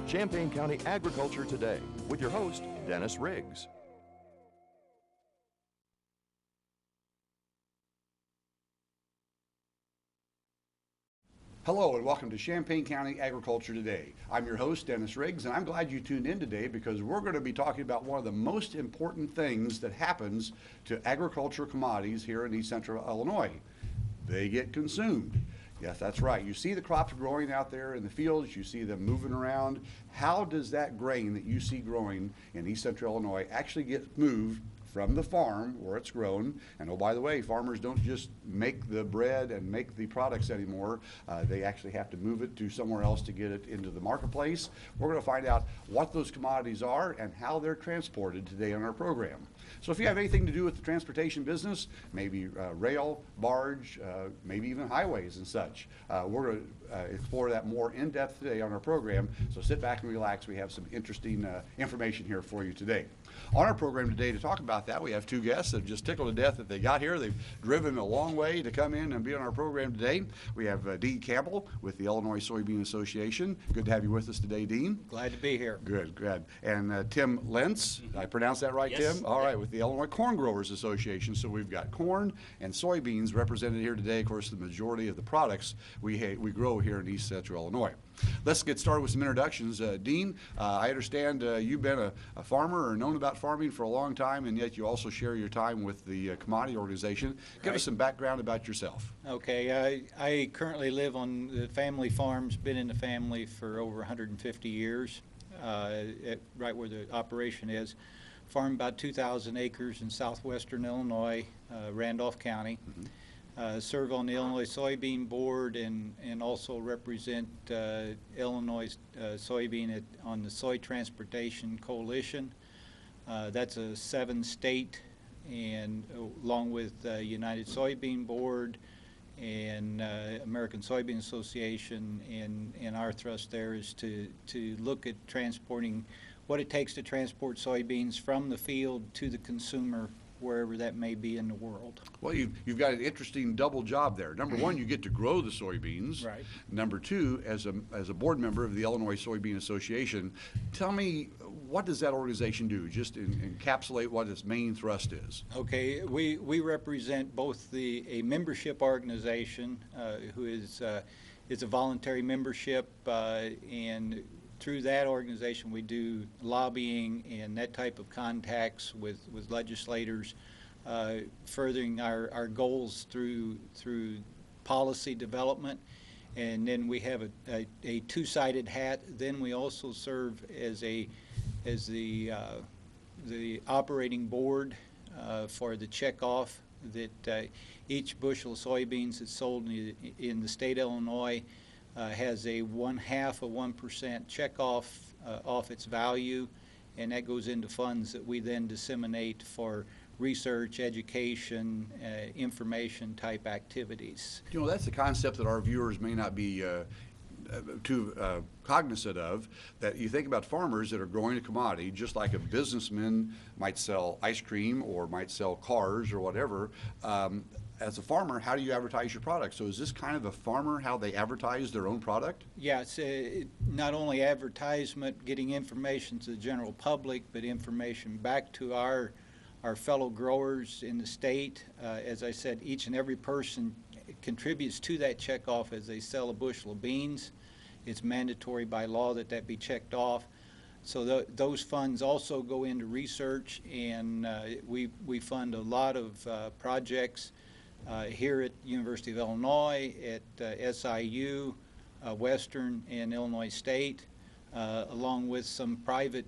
Champaign County Agriculture Today with your host, Dennis Riggs. Hello and welcome to Champaign County Agriculture Today. I'm your host, Dennis Riggs, and I'm glad you tuned in today because we're going to be talking about one of the most important things that happens to agriculture commodities here in East Central Illinois. They get consumed. Yes, that's right. You see the crops growing out there in the fields, you see them moving around. How does that grain that you see growing in East Central Illinois actually get moved from the farm where it's grown? And oh, by the way, farmers don't just make the bread and make the products anymore. They actually have to move it to somewhere else to get it into the marketplace. We're going to find out what those commodities are and how they're transported today on our program. So if you have anything to do with the transportation business, maybe rail, barge, maybe even highways and such, we're going to explore that more in depth today on our program. So sit back and relax. We have some interesting information here for you today. On our program today to talk about that, we have two guests that just tickled to death that they got here. They've driven a long way to come in and be on our program today. We have Dean Campbell with the Illinois Soybean Association. Good to have you with us today, Dean. Glad to be here. Good, good. And Tim Lentz, did I pronounce that right, yes. Tim? All right, with the Illinois Corn Growers Association. So we've got corn and soybeans represented here today. Of course, the majority of the products we grow here in East Central Illinois. Let's get started with some introductions. Dean, I understand you've been a farmer or known about farming for a long time, and yet you also share your time with the commodity organization. Give us some background about yourself. Okay, I currently live on the family farms, been in the family for over 150 years, right where the operation is. Farm about 2,000 acres in southwestern Illinois, Randolph County. Mm-hmm. Serve on the Illinois Soybean Board and also represent Illinois soybean on the Soy Transportation Coalition. That's a 7-state, and along with United Soybean Board and American Soybean Association, and our thrust there is to look at transporting what it takes to transport soybeans from the field to the consumer, wherever that may be in the world. Well, you've got an interesting double job there. Number one, you get to grow the soybeans. Right. Number two, as a board member of the Illinois Soybean Association, tell me, what does that organization do? Just encapsulate what its main thrust is. Okay, we represent both a membership organization who is a voluntary membership, and through that organization we do lobbying and that type of contacts with legislators, furthering our goals through policy development. And then we have a two-sided hat. Then we also serve as the operating board for the checkoff that each bushel of soybeans that's sold in the state of Illinois has a 0.5% checkoff off its value, and that goes into funds that we then disseminate for research, education, information type activities. You know, that's a concept that our viewers may not be too cognizant of, that you think about farmers that are growing a commodity just like a businessman might sell ice cream or might sell cars or whatever. As a farmer, how do you advertise your product? So is this kind of a farmer, how they advertise their own product? Yeah, it's not only advertisement, getting information to the general public, but information back to our fellow growers in the state. As I said, each and every person contributes to that checkoff as they sell a bushel of beans. It's mandatory by law that be checked off. So those funds also go into research, and we fund a lot of projects here at University of Illinois, at SIU, Western, and Illinois State, along with some private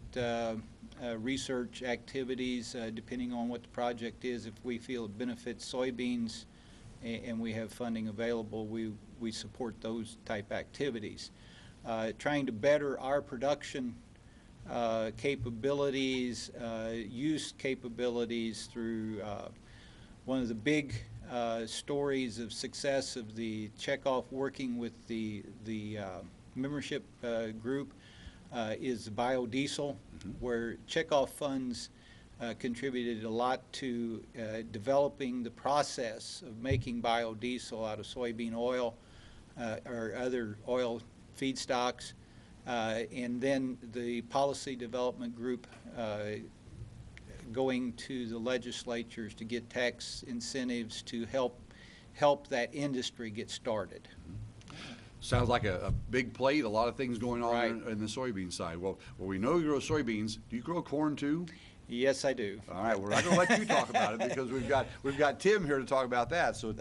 research activities, depending on what the project is. If we feel it benefits soybeans and we have funding available, we support those type activities. Trying to better our production capabilities, use capabilities through one of the big stories of success of the checkoff working with the membership group is biodiesel, where checkoff funds contributed a lot to developing the process of making biodiesel out of soybean oil or other oil feedstocks. And then the policy development group going to the legislatures to get tax incentives to help that industry get started. Sounds like a big plate, a lot of things going on Right. in the soybean side. Well, we know you grow soybeans. Do you grow corn too? Yes, I do. All right, we're not going to let you talk about it because we've got Tim here to talk about that. So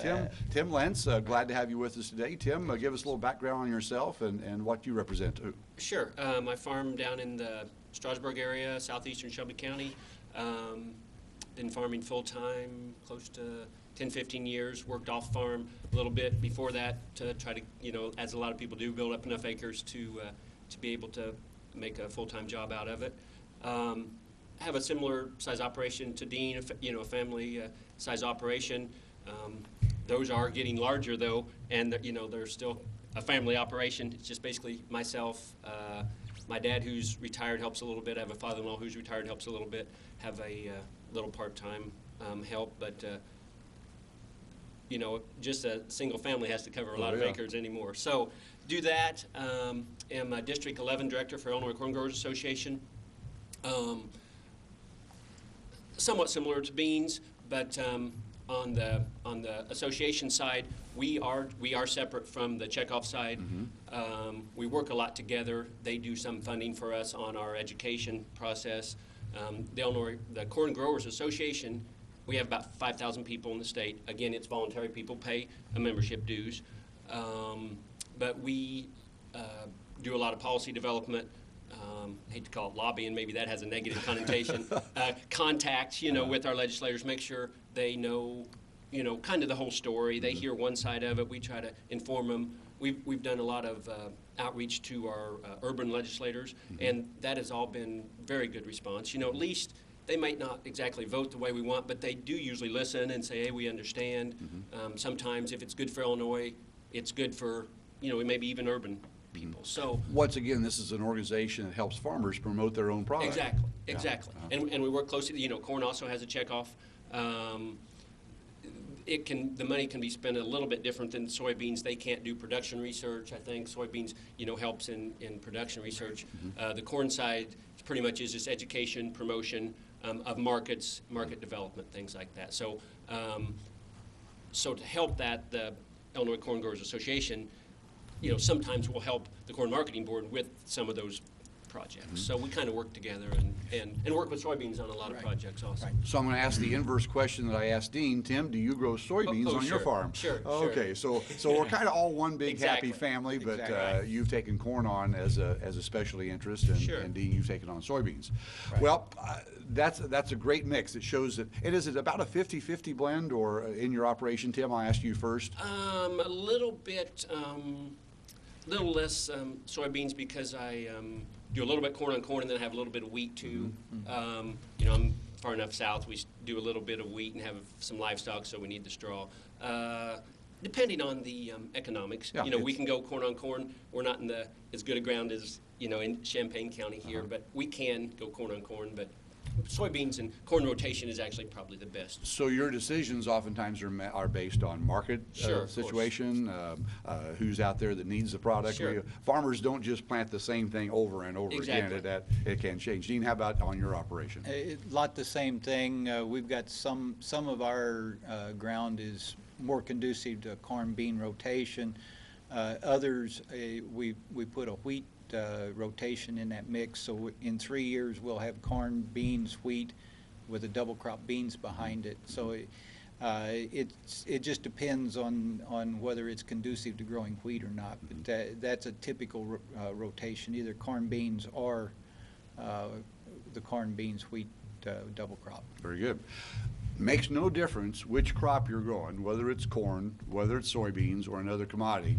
Tim Lentz, glad to have you with us today. Tim, give us a little background on yourself and what you represent too. Sure. I farm down in the Strasburg area, southeastern Shelby County. Been farming full-time close to 10, 15 years. Worked off farm a little bit before that to try to, as a lot of people do, build up enough acres to be able to make a full-time job out of it. I have a similar size operation to Dean, a family size operation. Those are getting larger though, and they're still a family operation. It's just basically myself, my dad who's retired helps a little bit. I have a father-in-law who's retired, helps a little bit. Have a little part-time help, but just a single family has to cover a lot of acres anymore. So do that. Am a District 11 Director for Illinois Corn Growers Association. Somewhat similar to beans, but on the association side, we are separate from the checkoff side. We work a lot together. They do some funding for us on our education process. The Corn Growers Association, we have about 5,000 people in the state. Again, it's voluntary. People pay a membership dues, but we do a lot of policy development. Hate to call it lobbying, maybe that has a negative connotation. Contacts, with our legislators, make sure they know, kind of the whole story. They hear one side of it. We try to inform them. We've done a lot of outreach to our urban legislators, and that has all been very good response. At least they might not exactly vote the way we want, but they do usually listen and say, hey, we understand. Sometimes if it's good for Illinois, it's good for, maybe even urban people. So once again, this is an organization that helps farmers promote their own product. Exactly. And we work closely. Corn also has a checkoff. The money can be spent a little bit different than soybeans. They can't do production research. I think soybeans, helps in production research. The corn side pretty much is just education, promotion of markets, market development, things like that. So, so to help that, the Illinois Corn Growers Association, sometimes we'll help the Corn Marketing Board with some of those projects. So we kind of work together and work with soybeans on a lot of projects also. So I'm going to ask the inverse question that I asked Dean. Tim, do you grow soybeans on your farm? Sure. Okay, so we're kind of all one big happy family, but you've taken corn on as a specialty interest, and Dean, you've taken on soybeans. Right. Well, that's a great mix. It shows that is it about a 50-50 blend, or in your operation, Tim? I'll ask you first. A little bit, little less soybeans because I do a little bit corn on corn, and then I have a little bit of wheat too. I'm far enough south. We do a little bit of wheat and have some livestock, so we need the straw. Depending on the economics, we can go corn on corn. We're not in as good a ground as in Champaign County here, but we can go corn on corn. But soybeans and corn rotation is actually probably the best. So your decisions oftentimes are based on market situation, who's out there that needs the product. Sure. Farmers don't just plant the same thing over and over again. It can change. Dean, how about on your operation? A lot the same thing. We've got some of our ground is more conducive to corn bean rotation. Others, we put a wheat rotation in that mix, so in 3 years we'll have corn, beans, wheat with a double crop beans behind it. So it just depends on whether it's conducive to growing wheat or not. But that's a typical rotation, either corn beans or the corn beans wheat double crop. Very good. Makes no difference which crop you're growing, whether it's corn, whether it's soybeans, or another commodity.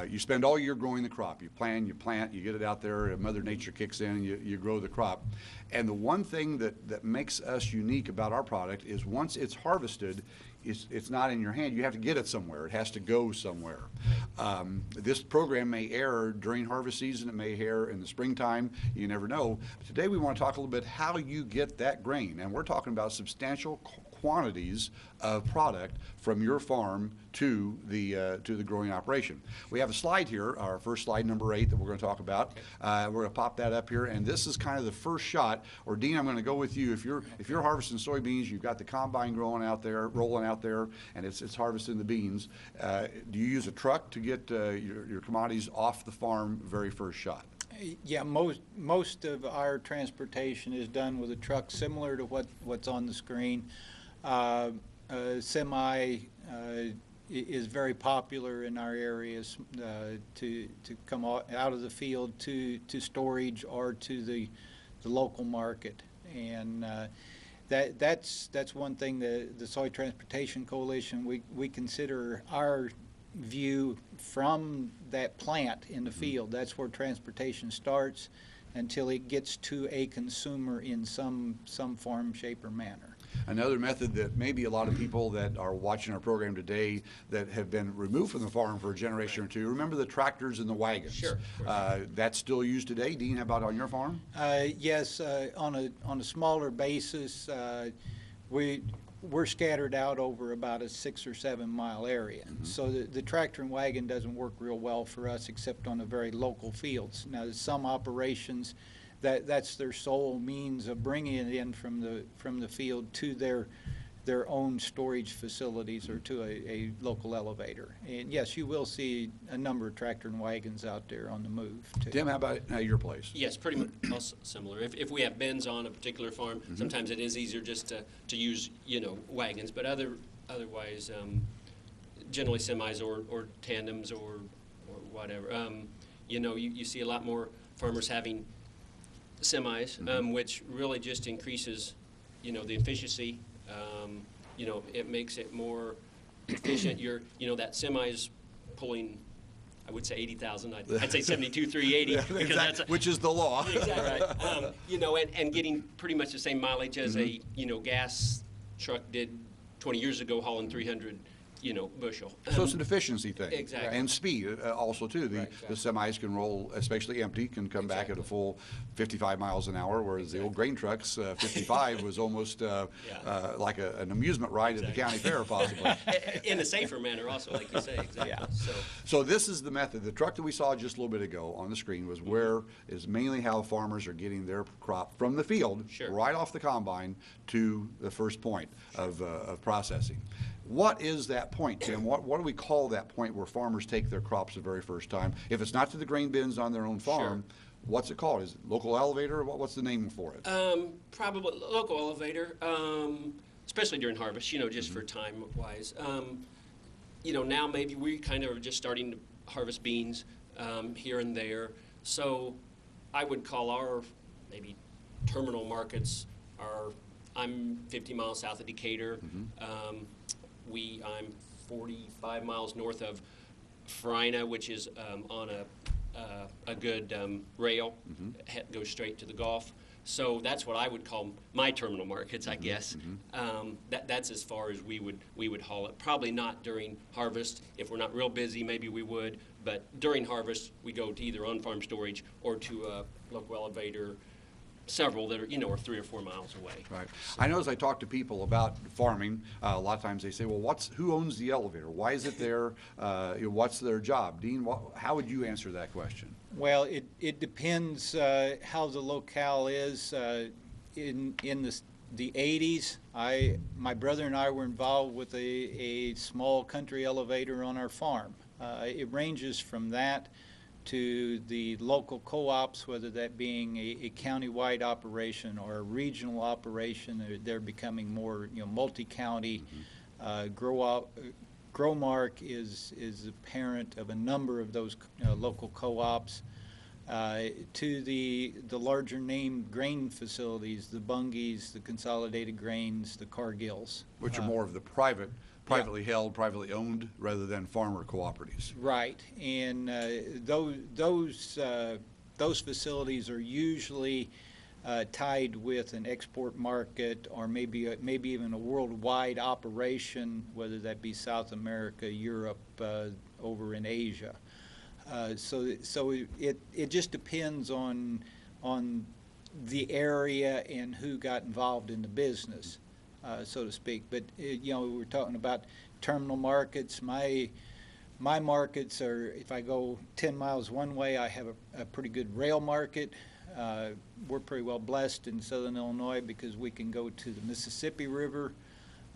You spend all year growing the crop. You plan, you plant, you get it out there, Mother Nature kicks in, and you grow the crop. And the one thing that makes us unique about our product is once it's harvested, it's not in your hand. You have to get it somewhere. It has to go somewhere. This program may air during harvest season. It may air in the springtime. You never know. Today we want to talk a little bit how you get that grain. And we're talking about substantial quantities of product from your farm to the growing operation. We have a slide here, our first slide, number 8, that we're going to talk about. We're going to pop that up here, and this is kind of the first shot. Or Dean, I'm going to go with you. If you're harvesting soybeans, you've got the combine rolling out there, and it's harvesting the beans. Do you use a truck to get your commodities off the farm very first shot? Yeah, most of our transportation is done with a truck, similar to what's on the screen. Semi is very popular in our areas to come out of the field to storage or to the local market, and that's one thing the Soy Transportation Coalition, we consider our view from that plant in the field. That's where transportation starts until it gets to a consumer in some form, shape, or manner. Another method that maybe a lot of people that are watching our program today that have been removed from the farm for a generation or two, remember the tractors and the wagons? Sure. That's still used today. Dean, how about on your farm? Yes, on a smaller basis, we're scattered out over about a 6 or 7 mile area. So the tractor and wagon doesn't work real well for us except on the very local fields. Now, some operations, that's their sole means of bringing it in from the field to their own storage facilities or to a local elevator. And yes, you will see a number of tractor and wagons out there on the move too. Tim, how about at your place? Yes, pretty much also similar. If we have bins on a particular farm, sometimes it is easier just to use, wagons, but otherwise, generally semis or tandems or whatever. You see a lot more farmers having semis, which really just increases, the efficiency. It makes it more efficient. That semi's pulling, I would say 80,000. I'd say 72,380. Because that's which is the law. Exactly right. And getting pretty much the same mileage as a, gas truck did 20 years ago, hauling 300, bushel. So it's an efficiency thing. Exactly. And speed also, too. The semis can roll, especially empty, can come back at a full 55 miles an hour, whereas the old grain trucks, 55 was almost like an amusement ride at the county fair, possibly. In a safer manner also, like you say, exactly. Yeah. So this is the method. The truck that we saw just a little bit ago on the screen was is mainly how farmers are getting their crop from the field, right off the combine, to the first point of processing. What is that point, Tim? What do we call that point where farmers take their crops the very first time? If it's not to the grain bins on their own farm, what's it called? Is it local elevator? What's the name for it? Probably local elevator, especially during harvest, just for time-wise. Now maybe we kind of are just starting to harvest beans here and there. So I would call our maybe terminal markets I'm 50 miles south of Decatur. I'm 45 miles north of Farina, which is on a good rail, goes straight to the Gulf. So that's what I would call my terminal markets, I guess. That's as far as we would haul it. Probably not during harvest. If we're not real busy, maybe we would. But during harvest, we go to either on-farm storage or to a local elevator. Several that are 3 or 4 miles away. Right. I know as I talk to people about farming, a lot of times they say, well, who owns the elevator? Why is it there? What's their job? Dean, how would you answer that question? Well, it depends how the locale is. In the 80s, my brother and I were involved with a small country elevator on our farm. It ranges from that to the local co-ops, whether that being a county-wide operation or a regional operation. They're becoming more, multi-county. Growmark is a parent of a number of those local co-ops. To the larger name grain facilities, the Bunge's, the Consolidated Grains, the Cargills. Which are more of the privately held, privately owned, rather than farmer cooperatives. Right, and those facilities are usually tied with an export market or maybe even a worldwide operation, whether that be South America, Europe, over in Asia. So it just depends on the area and who got involved in the business. so to speak. But you know, we're talking about terminal markets. My markets are, if I go 10 miles one way, I have a pretty good rail market. We're pretty well blessed in southern Illinois because we can go to the Mississippi River,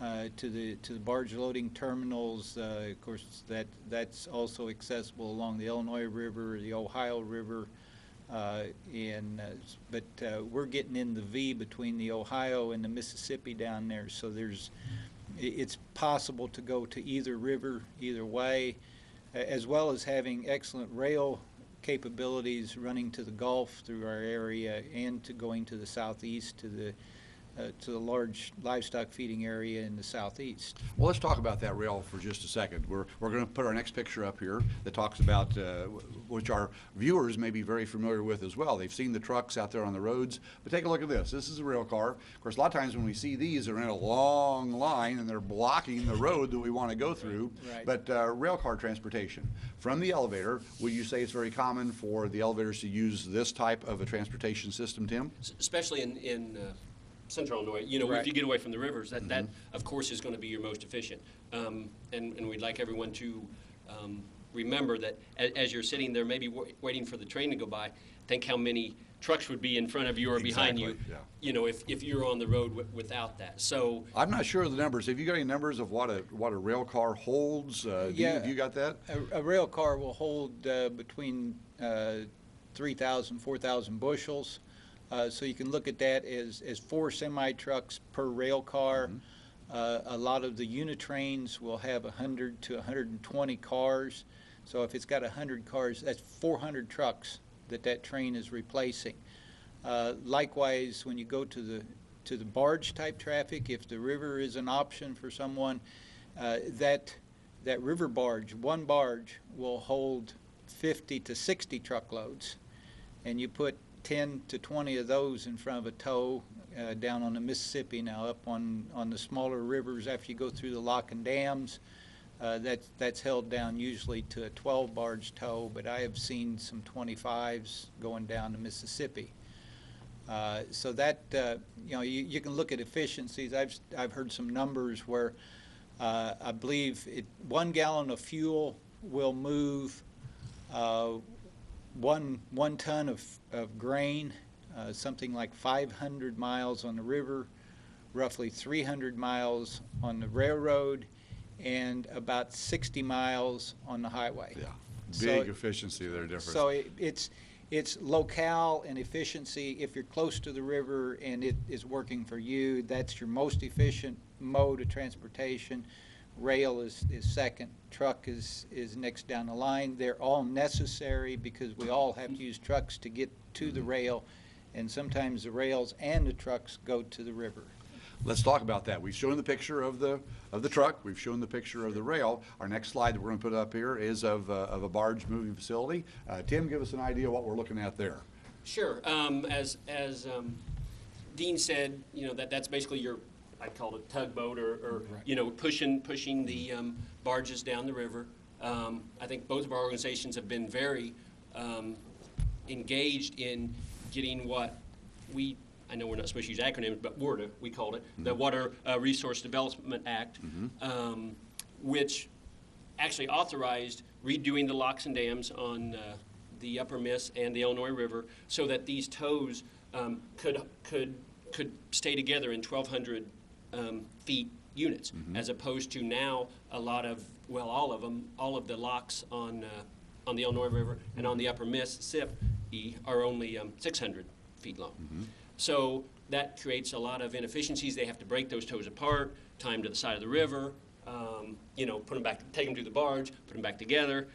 to the barge loading terminals. Of course, that's also accessible along the Illinois River, the Ohio River, but we're getting in the V between the Ohio and the Mississippi down there. So it's possible to go to either river, either way, as well as having excellent rail capabilities running to the Gulf through our area and to going to the southeast to the large livestock feeding area in the southeast. Well, let's talk about that rail for just a second. We're going to put our next picture up here that talks about, which our viewers may be very familiar with as well. They've seen the trucks out there on the roads, but take a look at this. This is a rail car. Of course, a lot of times when we see these, they're in a long line and they're blocking the road that we want to go through. Right. But rail car transportation from the elevator, would you say it's very common for the elevators to use this type of a transportation system, Tim? Especially in Central Illinois, you know, Right. if you get away from the rivers, that of course is going to be your most efficient. And we'd like everyone to remember that as you're sitting there, maybe waiting for the train to go by, think how many trucks would be in front of you or behind you. Yeah. You know, if you're on the road without that. So I'm not sure of the numbers. Have you got any numbers of what a rail car holds? Yeah. Have you got that? A rail car will hold between 3,000, 4,000 bushels. So you can look at that as 4 semi-trucks per rail car. A lot of the unit trains will have 100 to 120 cars. So if it's got 100 cars, that's 400 trucks that train is replacing. Likewise, when you go to the barge type traffic, if the river is an option for someone, that river barge, one barge will hold 50 to 60 truckloads, and you put 10 to 20 of those in front of a tow down on the Mississippi. Now up on the smaller rivers, after you go through the lock and dams, that's held down usually to a 12 barge tow, but I have seen some 25s going down the Mississippi. So that you know, you can look at efficiencies. I've heard some numbers where I believe 1 gallon of fuel will move 1 ton of grain, something like 500 miles on the river, roughly 300 miles on the railroad, and about 60 miles on the highway. Yeah, So- big efficiency there difference. So it's locale and efficiency. If you're close to the river and it is working for you, that's your most efficient mode of transportation. Rail is second. Truck is next down the line. They're all necessary because we all have to use trucks to get to the rail, and sometimes the rails and the trucks go to the river. Let's talk about that. We've shown the picture of the truck. We've shown the picture of the rail. Our next slide that we're going to put up here is of a barge moving facility. Tim, give us an idea of what we're looking at there. sure, as Dean said, you know, that's basically your, I call it tugboat or Right. you know, pushing the barges down the river. I think both of our organizations have been very engaged in getting what I know we're not supposed to use acronyms, but WRDA, we called it, the Water Resource Development Act, which actually authorized redoing the locks and dams on the Upper Miss and the Illinois River so that these tows could stay together in 1,200 feet units, as opposed to now a lot of, well, all of the locks on the Illinois River and on the Upper Mississippi are only 600 feet long. So that creates a lot of inefficiencies. They have to break those tows apart, tie them to the side of the river, you know, put them back, take them to the barge, put them back together.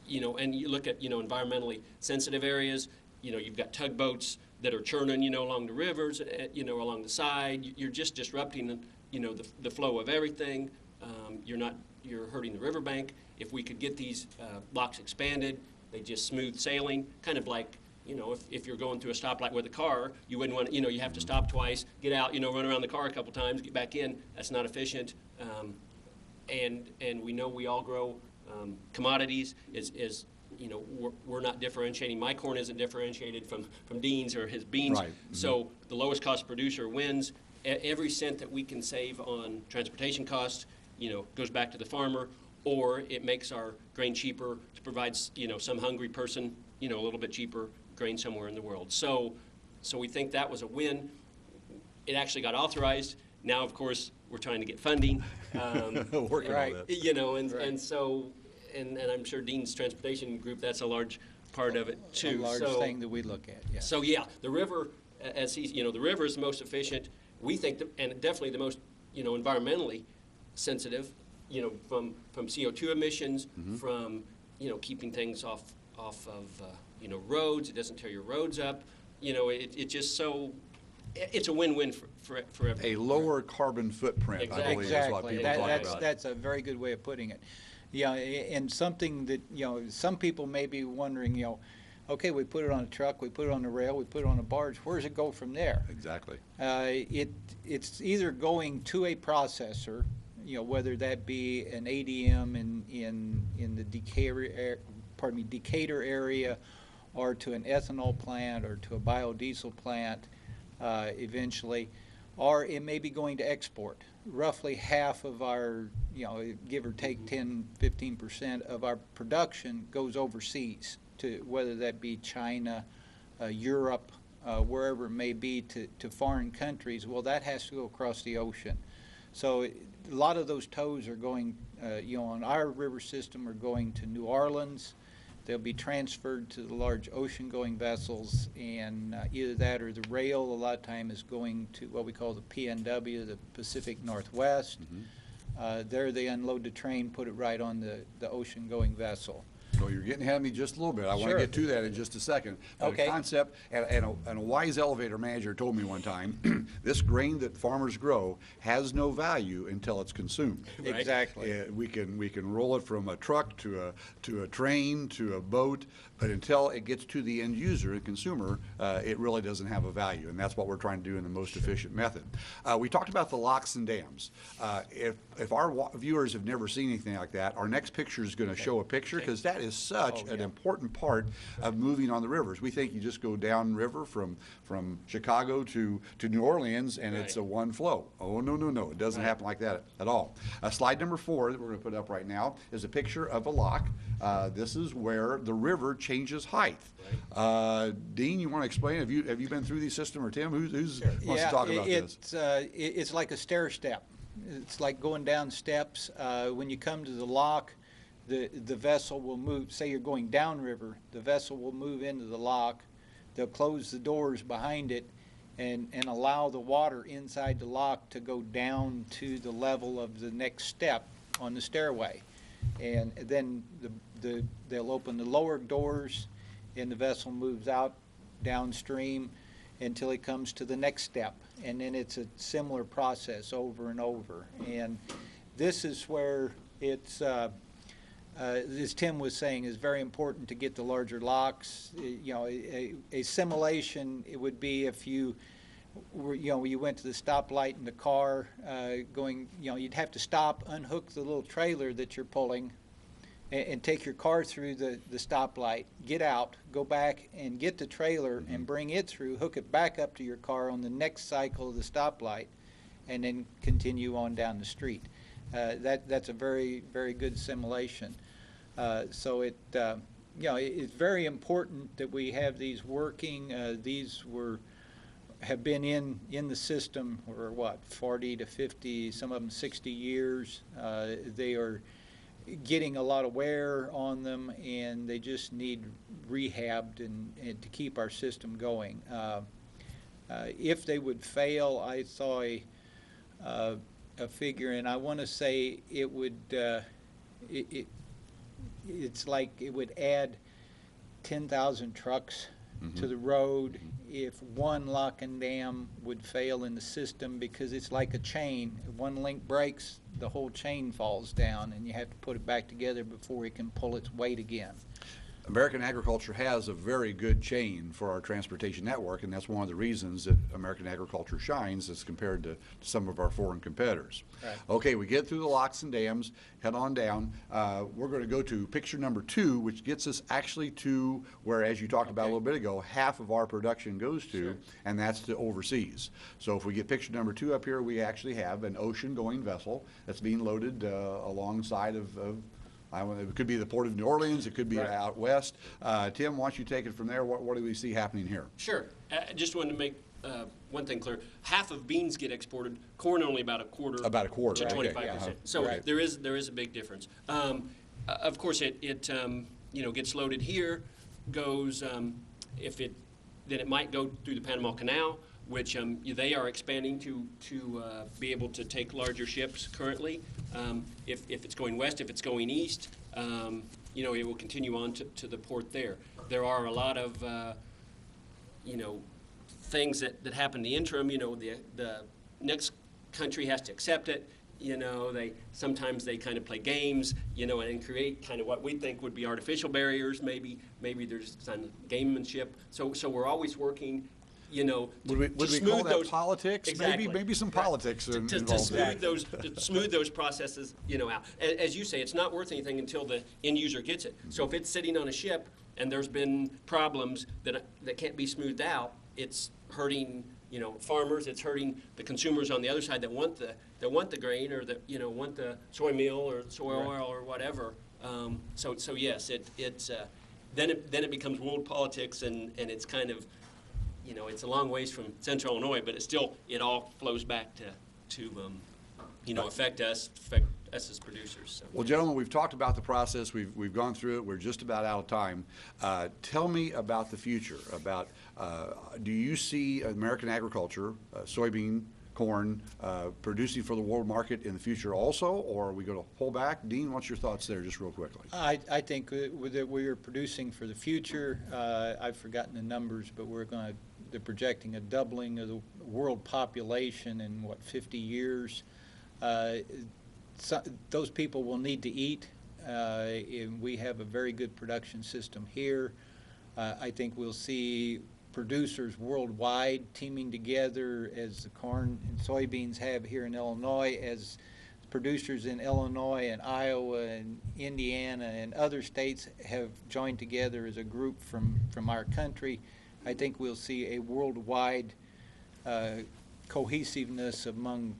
You know, and you look at, you know, environmentally sensitive areas. You know, you've got tugboats that are churning, you know, along the rivers, you know, along the side. You're just disrupting, you know, the flow of everything. You're hurting the riverbank. If we could get these locks expanded, they just smooth sailing, kind of like, you know, if you're going through a stoplight with a car, you wouldn't want, you know, you have to stop twice, get out, you know, run around the car a couple times, get back in. That's not efficient. And we know we all grow commodities. Is you know, we're not differentiating. My corn isn't differentiated from Dean's or his beans. Right. So the lowest cost producer wins, every cent that we can save on transportation costs, goes back to the farmer, or it makes our grain cheaper to provide, some hungry person, a little bit cheaper grain somewhere in the world. So we think that was a win. It actually got authorized. Now, of course, we're trying to get funding. Working Right. on that. And I'm sure Dean's transportation group, that's a large part of it too. A large thing that we look at, yeah. So yeah, the river, the river is the most efficient. We think, and definitely the most, environmentally sensitive, from CO2 emissions, from, keeping things off of, roads. It doesn't tear your roads up. It's just so, it's a win-win for everyone. A lower carbon footprint, I believe, is what Exactly. people talk about. That's a very good way of putting it. Yeah, and something that, some people may be wondering, okay, we put it on a truck, we put it on a rail, we put it on a barge, where does it go from there? Exactly. It's either going to a processor, whether that be an ADM in the Decatur area, or to an ethanol plant, or to a biodiesel plant eventually, or it may be going to export. Roughly half of our, give or take 10–15% of our production goes overseas, to whether that be China, Europe, wherever it may be, to foreign countries. Well, that has to go across the ocean. So a lot of those tows are going, on our river system, are going to New Orleans. They'll be transferred to the large ocean-going vessels, and either that or the rail a lot of time is going to what we call the PNW, the Pacific Northwest. There they unload the train, put it right on the ocean-going vessel. So you're getting ahead of me just a little bit. I want to Sure. get to that in just a second. But Okay. a concept, and a wise elevator manager told me one time, this grain that farmers grow has no value until it's consumed. Right. Exactly. We can roll it from a truck to a train to a boat, but until it gets to the end user and consumer, it really doesn't have a value, and that's what we're trying to do in the most efficient method. We talked about the locks and dams. If our viewers have never seen anything like that, our next picture is going to show a picture, because that is such an important part of moving on the rivers. We think you just go downriver from Chicago to New Orleans, and it's a one flow. Oh, no. It doesn't happen like that at all. Slide number 4 that we're going to put up right now is a picture of a lock. This is where the river changes height. Dean, you want to explain? Have you been through these systems, or Tim? Who wants to talk about this? It's like a stair step. It's like going down steps. When you come to the lock, the vessel will move. Say you're going downriver, the vessel will move into the lock. They'll close the doors behind it and allow the water inside the lock to go down to the level of the next step on the stairway. And then they'll open the lower doors, and the vessel moves out downstream until it comes to the next step. And then it's a similar process over and over. And this is where it's, as Tim was saying, is very important to get the larger locks. A simulation, it would be if you went to the stoplight in the car going, you'd have to stop, unhook the little trailer that you're pulling, and take your car through the stoplight, get out, go back and get the trailer and bring it through, hook it back up to your car on the next cycle of the stoplight, and then continue on down the street. That's a very, very good simulation. So it's very important that we have these working. These have been in the system for 40 to 50, some of them 60 years. They are getting a lot of wear on them, and they just need rehabbed and to keep our system going. If they would fail, I saw a figure, and I want to say it would it's like it would add 10,000 trucks to the road if one lock and dam would fail in the system, because it's like a chain. If one link breaks, the whole chain falls down, and you have to put it back together before it can pull its weight again. American agriculture has a very good chain for our transportation network, and that's one of the reasons that American agriculture shines as compared to some of our foreign competitors. Right. Okay, we get through the locks and dams, head on down. We're going to go to picture number 2, which gets us actually to where, as you talked about a little bit ago, half of our production goes to, Sure. and that's to overseas. So if we get picture number 2 up here, we actually have an ocean-going vessel that's being loaded alongside of it could be the Port of New Orleans, it could be Right. out west. Tim, why don't you take it from there? What do we see happening here? Sure. Just wanted to make one thing clear. Half of beans get exported, corn only about a quarter. About a quarter, to okay. 25%. Yeah. So Right. there is a big difference. Of course, it gets loaded here, goes then it might go through the Panama Canal, which they are expanding to be able to take larger ships currently. If it's going west, if it's going east, it will continue on to the port there. There are a lot of things that happen in the interim. The next country has to accept it. Sometimes they kind of play games, and create kind of what we think would be artificial barriers. Maybe there's some gamemanship. So we're always working. Would we call that politics? Exactly. Maybe some politics involved. To smooth those processes, out. As you say, it's not worth anything until the end user gets it. So if it's sitting on a ship and there's been problems that can't be smoothed out, it's hurting, farmers. It's hurting the consumers on the other side that want the grain or that want the soy meal or soy oil or whatever. So yes, it's then it becomes world politics and it's kind of. It's a long ways from Central Illinois, but it all flows back to affect us as producers. So. Well, gentlemen, we've talked about the process. We've gone through it. We're just about out of time. Tell me about the future. Do you see American agriculture, soybean, corn, producing for the world market in the future also, or are we going to pull back? Dean, what's your thoughts there, just real quickly? I think that we are producing for the future. I've forgotten the numbers, but they're projecting a doubling of the world population in 50 years. Those people will need to eat, and we have a very good production system here. I think we'll see producers worldwide teaming together as the corn and soybeans have here in Illinois, as producers in Illinois and Iowa and Indiana and other states have joined together as a group from our country. I think we'll see a worldwide cohesiveness among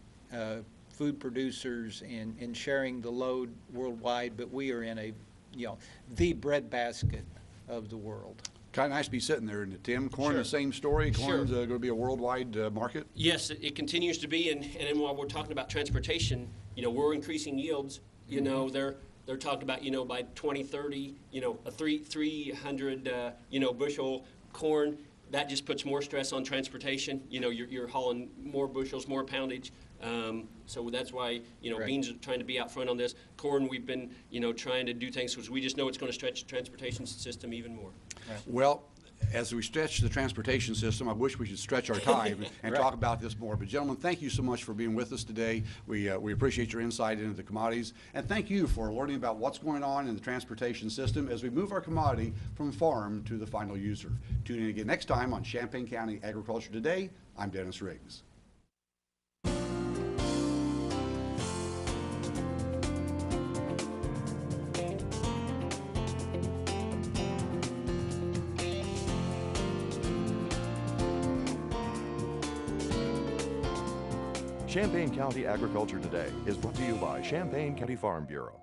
food producers and sharing the load worldwide, but we are in the breadbasket of the world. Kind of nice to be sitting there, and Tim, corn, Sure. the same story. Corn's Sure. going to be a worldwide market. Yes, it continues to be, and then while we're talking about transportation, we're increasing yields. They're talking about by 2030, a 300 bushel corn. That just puts more stress on transportation. You're hauling more bushels, more poundage. So that's why Right. beans are trying to be out front on this. Corn, we've been trying to do things because we just know it's going to stretch the transportation system even more. Right. Well, as we stretch the transportation system, I wish we should stretch our time and Right. talk about this more. But gentlemen, thank you so much for being with us today. We appreciate your insight into the commodities, and thank you for learning about what's going on in the transportation system as we move our commodity from farm to the final user. Tune in again next time on Champaign County Agriculture Today. I'm Dennis Riggs. Champaign County Agriculture Today is brought to you by Champaign County Farm Bureau.